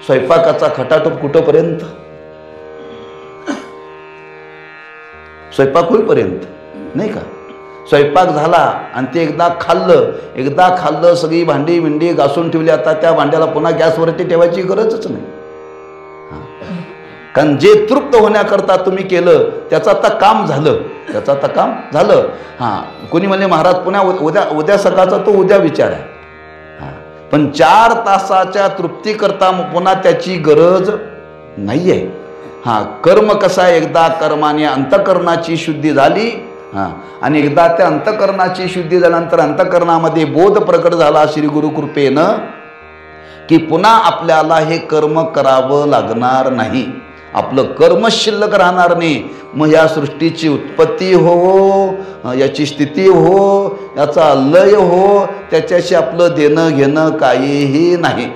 स्वयंपाकाचा खटाटोप कुठंपर्यंत? स्वयंपाक होईपर्यंत नाही का? स्वयंपाक झाला आणि ते एकदा खाल्लं सगळी भांडी बिंडी घासून ठेवली. आता त्या भांड्याला पुन्हा गॅसवरती ठेवायची गरजच नाही. कारण जे तृप्त होण्याकरता तुम्ही केलं त्याचं आता काम झालं. कोणी म्हणले महाराज पुन्हा उद्या सकाळचा तो उद्या विचार आहे. पण 4 तासाच्या तृप्तीकरता पुन्हा त्याची गरज नाही आहे. कर्म कसा आहे, एकदा कर्माने अंतःकरणाची शुद्धी झाली आणि एकदा त्या अंतःकरणाची शुद्धी झाल्यानंतर अंतःकरणामध्ये बोध प्रकट झाला श्री गुरु कृपेनं की पुन्हा आपल्याला हे कर्म करावं लागणार नाही. आपलं कर्म शिल्लक राहणार नाही. मग या सृष्टीची उत्पत्ती हो, याची स्थिती हो, याचा लय हो, त्याच्याशी आपलं देणं घेणं काहीही नाही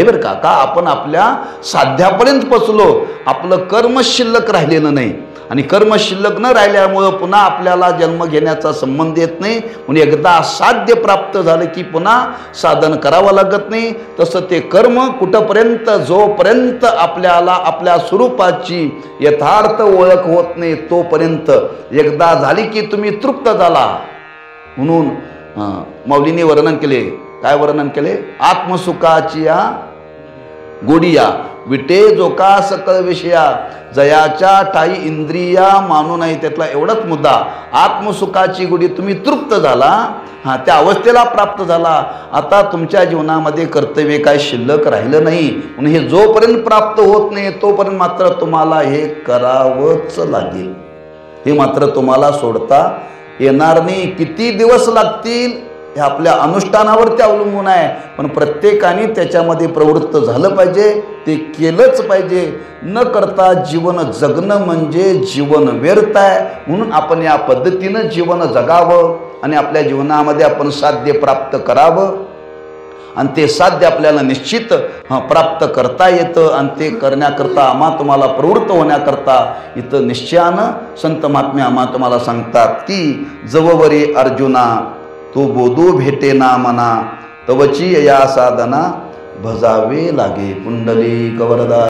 बरं का. आपण आपल्या साध्यापर्यंत पोचलो, आपलं कर्म शिल्लक राहिलेलं नाही आणि कर्म शिल्लक न राहिल्यामुळं पुन्हा आपल्याला जन्म घेण्याचा संबंध येत नाही. म्हणून एकदा साध्य प्राप्त झालं की पुन्हा साधन करावं लागत नाही. तसं ते कर्म कुठंपर्यंत, जोपर्यंत आपल्याला आपल्या स्वरूपाची यथार्थ ओळख होत नाही तोपर्यंत. एकदा झाली की तुम्ही तृप्त झाला. म्हणून माऊलींनी वर्णन केले. काय वर्णन केले? आत्मसुखाची या गोडिया विटे जोका सकळ विषया, जयाच्या ठाई इंद्रिया मानू नाही. त्यातला एवढाच मुद्दा, आत्मसुखाची गोडी. तुम्ही तृप्त झाला, त्या अवस्थेला प्राप्त झाला. आता तुमच्या जीवनामध्ये कर्तव्य काय शिल्लक राहिलं नाही. म्हणून हे जोपर्यंत प्राप्त होत नाही तोपर्यंत मात्र तुम्हाला हे करावंच लागेल. हे मात्र तुम्हाला सोडता येणार नाही. किती दिवस लागतील हे आपल्या अनुष्ठानावरती अवलंबून आहे. पण प्रत्येकाने त्याच्यामध्ये प्रवृत्त झालं पाहिजे, ते केलंच पाहिजे. न करता जीवन जगणं म्हणजे जीवन व्यर्थ आहे. म्हणून आपण या पद्धतीनं जीवन जगावं आणि आपल्या जीवनामध्ये आपण साध्य प्राप्त करावं आणि ते साध्य आपल्याला निश्चित प्राप्त करता येतं. आणि ते करण्याकरता तुम्हाला प्रवृत्त होण्याकरता इथं निश्चयानं संत महात्मे तुम्हाला सांगतात की जववरी अर्जुना तो बोधो भेटे ना मना, तवची या साधना भजावे लागे. पुंडलिक वरदा.